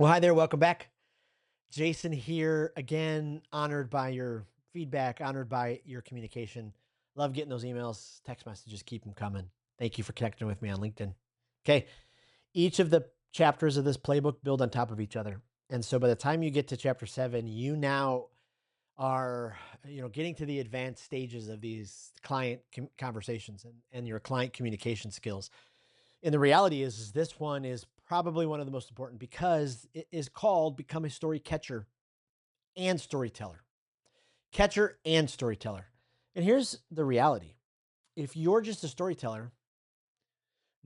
Well, hi there. Welcome back. Jason here again. Honored by your feedback, honored by your communication. Love getting those emails, text messages. Keep them coming. Thank you for connecting with me on LinkedIn. Okay. Each of the chapters of this playbook build on top of each other. And so by the time you get to chapter 7, you now are, getting to the advanced stages of these client conversations and your client communication skills. And the reality is this one is probably one of the most important because it is called Become a Story Catcher and Storyteller. Catcher and Storyteller. And here's the reality. If you're just a storyteller,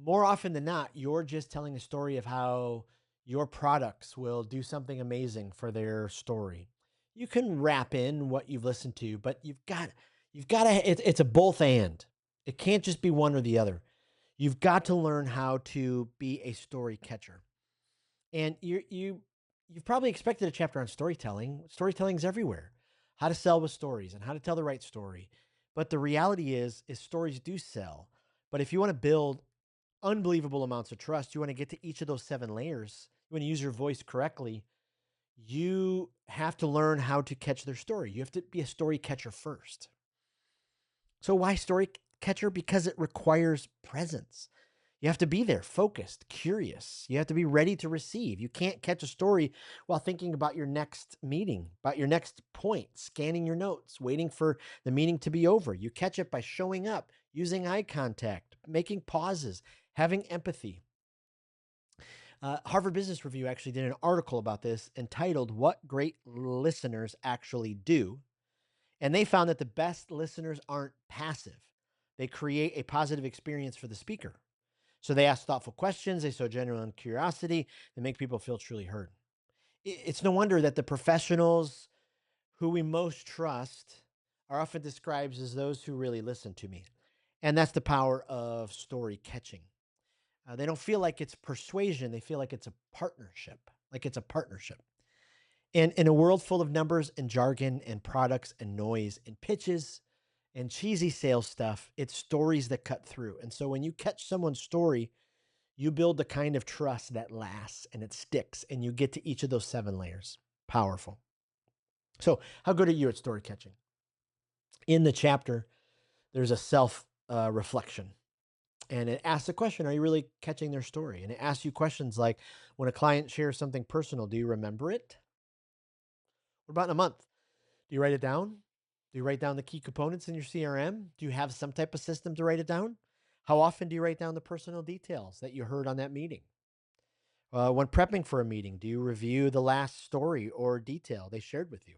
more often than not, you're just telling a story of how your products will do something amazing for their story. You can wrap in what you've listened to, but you've got to it's a both and. It can't just be one or the other. You've got to learn how to be a story catcher. And you've probably expected a chapter on storytelling. Storytelling's everywhere. How to sell with stories and how to tell the right story. But the reality is stories do sell. But if you want to build unbelievable amounts of trust, you want to get to each of those 7 layers, you want to use your voice correctly, you have to learn how to catch their story. You have to be a story catcher first. So why story catcher? Because it requires presence. You have to be there, focused, curious. You have to be ready to receive. You can't catch a story while thinking about your next meeting, about your next point, scanning your notes, waiting for the meeting to be over. You catch it by showing up, using eye contact, making pauses, having empathy. Harvard Business Review actually did an article about this entitled What Great Listeners Actually Do. And they found that the best listeners aren't passive, they create a positive experience for the speaker. So they ask thoughtful questions, they show genuine curiosity, they make people feel truly heard. It's no wonder that the professionals who we most trust are often described as those who really listen to me. And that's the power of story catching. They don't feel like it's persuasion, they feel like it's a partnership, And in a world full of numbers and jargon and products and noise and pitches and cheesy sales stuff, it's stories that cut through. And so when you catch someone's story, you build the kind of trust that lasts and it sticks, and you get to each of those 7 layers. Powerful. So, how good are you at story catching? In the chapter, there's a self reflection, and it asks the question: are you really catching their story? And it asks you questions like, when a client shares something personal, do you remember it? What about in a month? Do you write it down? Do you write down the key components in your CRM? Do you have some type of system to write it down? How often do you write down the personal details that you heard on that meeting? When prepping for a meeting, do you review the last story or detail they shared with you?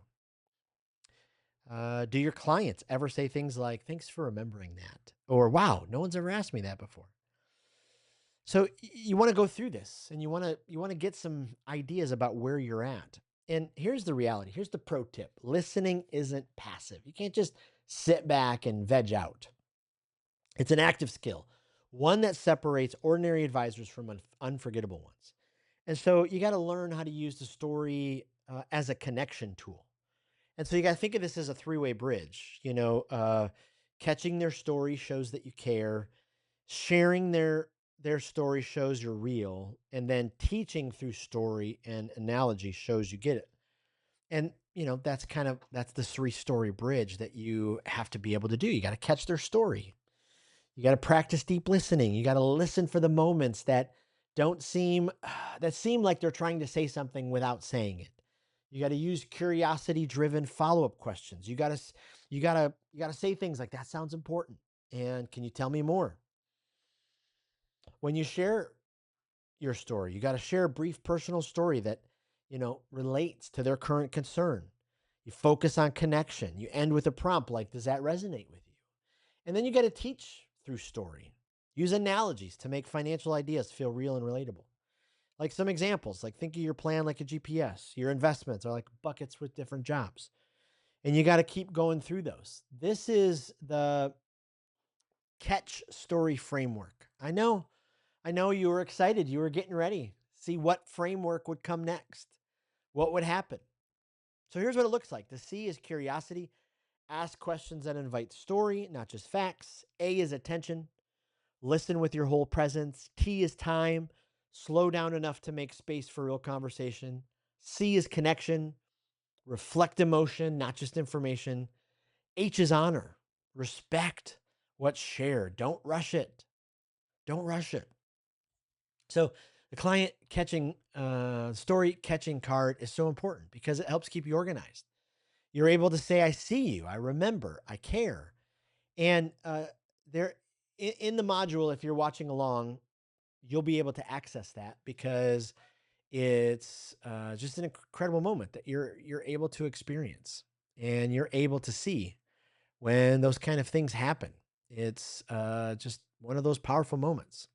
Do your clients ever say things like, thanks for remembering that? Or, wow, no one's ever asked me that before. So you want to go through this and you want to get some ideas about where you're at. And here's the reality. Here's the pro tip. Listening isn't passive. You can't just sit back and veg out. It's an active skill, one that separates ordinary advisors from unforgettable ones. And so you got to learn how to use the story as a connection tool. And so you got to think of this as a three-way bridge. Catching their story shows that you care. Sharing their story shows you're real, and then teaching through story and analogy shows you get it. And that's the three-story bridge that you have to be able to do. You got to catch their story. You got to practice deep listening. You got to listen for the moments that don't seem that seem like they're trying to say something without saying it. You got to use curiosity driven follow-up questions. You got to say things like, that sounds important, and can you tell me more? When you share your story, you got to share a brief personal story that, relates to their current concern. You focus on connection. You end with a prompt like, does that resonate with you? And then you got to teach through story. Use analogies to make financial ideas feel real and relatable. Like some examples, like think of your plan like a GPS. Your investments are like buckets with different jobs. And you got to keep going through those. This is the catch story framework. I know you were excited. You were getting ready. See what framework would come next. What would happen? So here's what it looks like. The C is curiosity. Ask questions that invite story, not just facts. A is attention. Listen with your whole presence. T is time. slow down enough to make space for real conversation. C is connection, reflect emotion, not just information. H is honor, respect what's shared. Don't rush it. Don't rush it. So the client catching story catching card is so important because it helps keep you organized. You're able to say, I see you, I remember, I care. And there in the module, if you're watching along, you'll be able to access that because it's just an incredible moment that you're able to experience and you're able to see when those kind of things happen. It's just one of those powerful moments.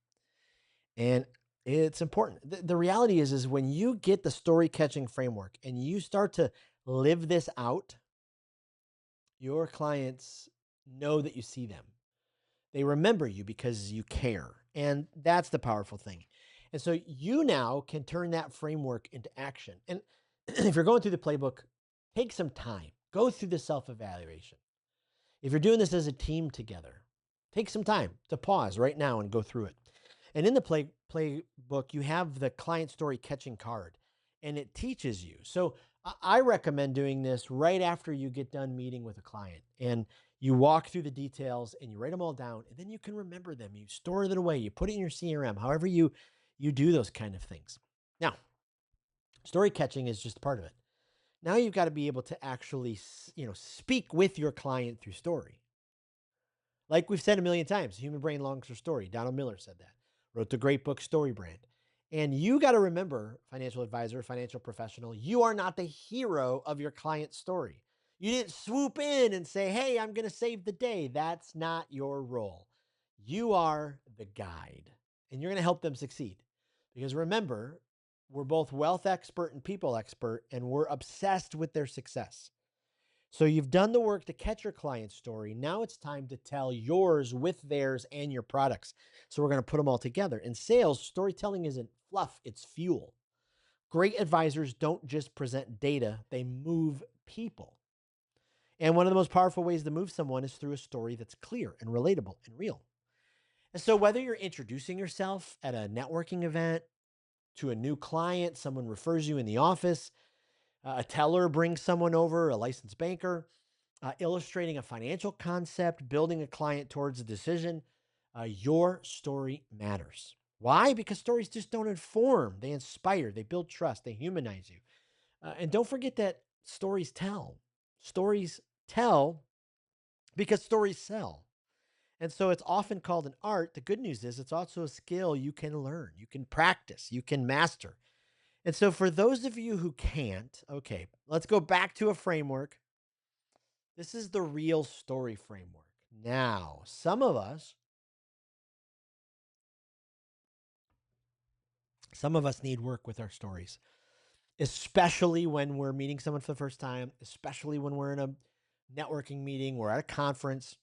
And it's important. The reality is when you get the story catching framework and you start to live this out, your clients know that you see them. They remember you because you care. And that's the powerful thing. And so you now can turn that framework into action. And if you're going through the playbook, take some time, go through the self evaluation. If you're doing this as a team together, take some time to pause right now and go through it. And in the playbook, you have the client story catching card, and it teaches you. So I recommend doing this right after you get done meeting with a client, and you walk through the details and you write them all down, and then you can remember them. You store it away. You put it in your CRM. However you do those kind of things. Now, story catching is just part of it. Now you've got to be able to actually, speak with your client through story. Like we've said a million times, the human brain longs for story. Donald Miller said that. Wrote the great book Story Brand. And you got to remember, financial advisor, financial professional, you are not the hero of your client's story. You didn't swoop in and say, hey, I'm going to save the day. That's not your role. You are the guide, and you're going to help them succeed. Because remember, we're both wealth expert and people expert, and we're obsessed with their success. So you've done the work to catch your client's story. Now it's time to tell yours with theirs and your products. So we're going to put them all together. In sales, storytelling isn't fluff, it's fuel. Great advisors don't just present data, they move people. And one of the most powerful ways to move someone is through a story that's clear and relatable and real. And so whether you're introducing yourself at a networking event to a new client, someone refers you in the office, a teller brings someone over, a licensed banker, illustrating a financial concept, building a client towards a decision, your story matters. Why? Because stories just don't inform, they inspire, they build trust, they humanize you. And don't forget that stories tell. Stories tell because stories sell. And so it's often called an art. The good news is it's also a skill you can learn, you can practice, you can master. And so for those of you who can't, okay, let's go back to a framework. This is the real story framework. Now, some of us need work with our stories, especially when we're meeting someone for the first time, especially when we're in a networking meeting, we're at a conference.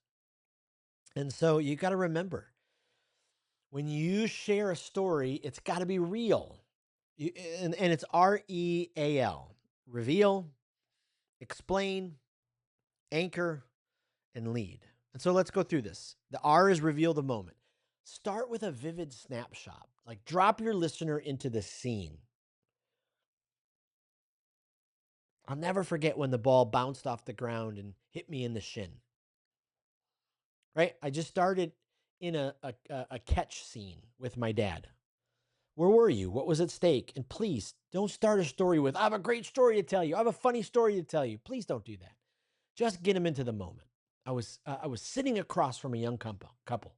And so you got to remember when you share a story, it's got to be real. And it's REAL, reveal, explain, anchor, and lead. And so let's go through this. The R is reveal the moment. Start with a vivid snapshot. Like drop your listener into the scene. I'll never forget when the ball bounced off the ground and hit me in the shin. Right? I just started in a catch scene with my dad. Where were you? What was at stake? And please don't start a story with, I have a great story to tell you. I have a funny story to tell you. Please don't do that. Just get him into the moment. I was sitting across from a young couple.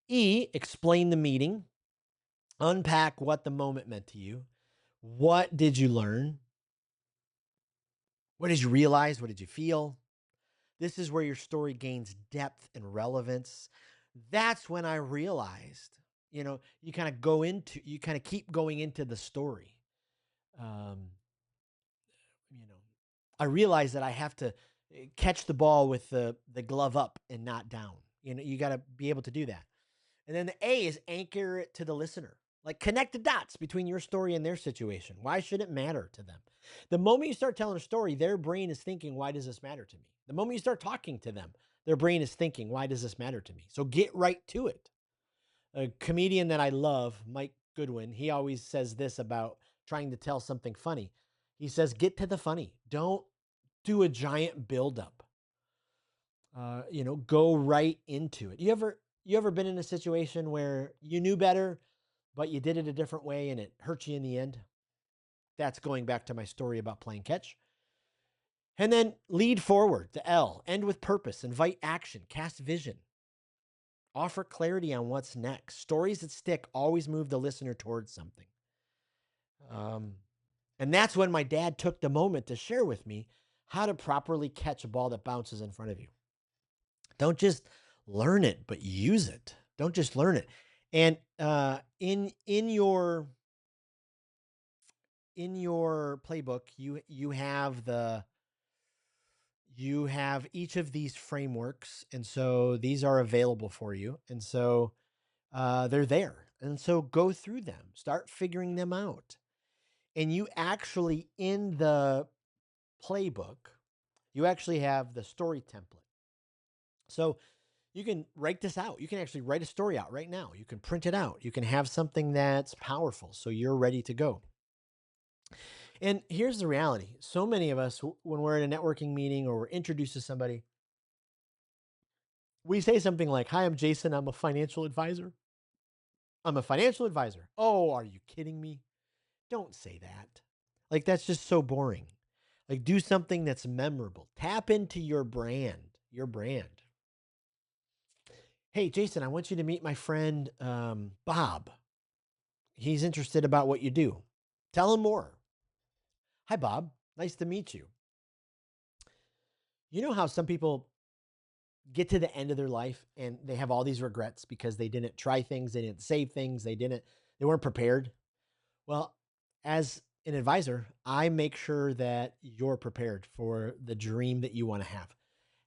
E, explain the meeting. Unpack what the moment meant to you. What did you learn? What did you realize? What did you feel? This is where your story gains depth and relevance. That's when I realized, you kind of keep going into the story. Um, you know, I realized that I have to catch the ball with the glove up and not down. You got to be able to do that. And then the A is anchor it to the listener. Like connect the dots between your story and their situation. Why should it matter to them? The moment you start telling a story, their brain is thinking, why does this matter to me? The moment you start talking to them, their brain is thinking, why does this matter to me? So get right to it. A comedian that I love, Mike Goodwin, he always says this about trying to tell something funny. He says, get to the funny. Don't do a giant buildup. Go right into it. You ever been in a situation where you knew better, but you did it a different way and it hurt you in the end? That's going back to my story about playing catch. And then lead forward, the L, end with purpose, invite action, cast vision, offer clarity on what's next. Stories that stick always move the listener towards something. And that's when my dad took the moment to share with me how to properly catch a ball that bounces in front of you. Don't just learn it, but use it. Don't just learn it. And in your playbook, you have each of these frameworks, and so these are available for you, and so they're there, and so go through them, start figuring them out, and you actually in the playbook, you actually have the story template. So you can write this out. You can actually write a story out right now. You can print it out. You can have something that's powerful so you're ready to go. And here's the reality. So many of us, when we're in a networking meeting or we're introduced to somebody, we say something like, hi, I'm Jason. I'm a financial advisor. I'm a financial advisor. Oh, are you kidding me? Don't say that. Like, that's just so boring. Like, do something that's memorable. Tap into your brand, Hey, Jason, I want you to meet my friend, Bob. He's interested about what you do. Tell him more. Hi, Bob. Nice to meet you. You know how some people get to the end of their life and they have all these regrets because they didn't try things, they didn't save things, they weren't prepared. Well, as an advisor, I make sure that you're prepared for the dream that you want to have.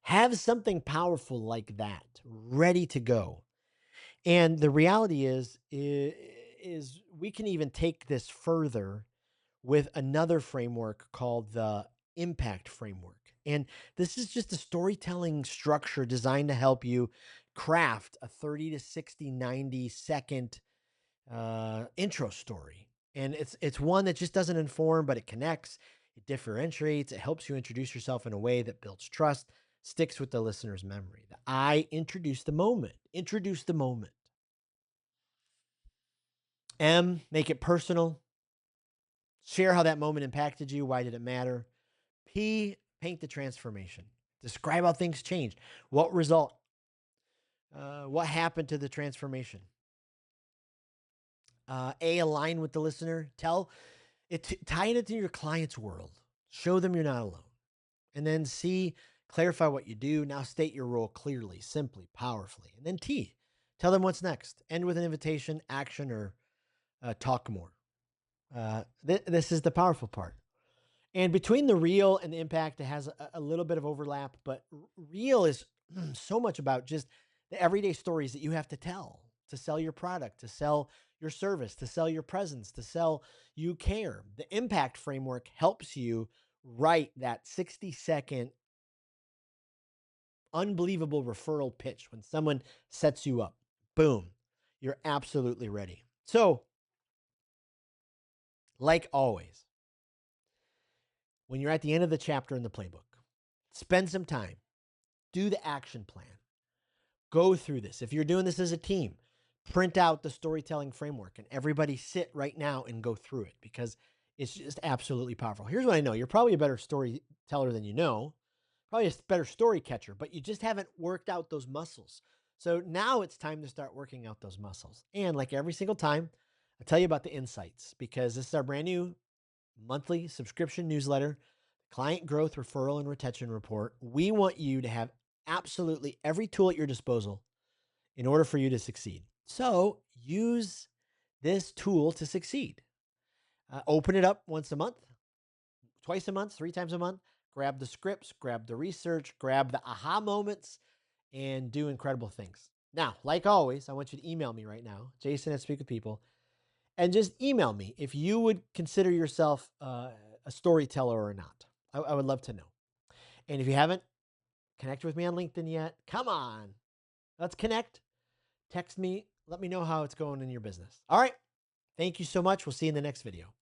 Have something powerful like that ready to go. And the reality is we can even take this further with another framework called the impact framework. And this is just a storytelling structure designed to help you craft a 30 to 60, 90-second intro story. And it's one that just doesn't inform, but it connects, it differentiates, it helps you introduce yourself in a way that builds trust, sticks with the listener's memory. The I introduce the moment. Introduce the moment. M, make it personal. Share how that moment impacted you. Why did it matter? P, paint the transformation. Describe how things changed. What result? What happened to the transformation? A, align with the listener. Tie it into your client's world. Show them you're not alone. And then C, clarify what you do. Now state your role clearly, simply, powerfully. And then T, tell them what's next. End with an invitation, action, or talk more. This is the powerful part. And between the real and the impact, it has a little bit of overlap, but real is so much about just the everyday stories that you have to sell your product, to sell your service, to sell your presence, to sell you care. The impact framework helps you write that 60-second unbelievable referral pitch when someone sets you up. Boom, you're absolutely ready. So, like always, when you're at the end of the chapter in the playbook, spend some time, do the action plan, go through this. If you're doing this as a team, print out the storytelling framework and everybody sit right now and go through it because it's just absolutely powerful. Here's what I know. You're probably a better storyteller than you know, probably a better story catcher, but you just haven't worked out those muscles. So now it's time to start working out those muscles. And like every single time, I tell you about the insights because this is our brand new monthly subscription newsletter, client growth, referral, and retention report. We want you to have absolutely every tool at your disposal in order for you to succeed. So use this tool to succeed. Open it up once a month, twice a month, 3 times a month. Grab the scripts, grab the research, grab the aha moments, and do incredible things. Now, like always, I want you to email me right now, Jason at Speak with People, and just email me if you would consider yourself a storyteller or not. I would love to know. And if you haven't connected with me on LinkedIn yet, come on, let's connect. Text me. Let me know how it's going in your business. All right. Thank you so much. We'll see you in the next video.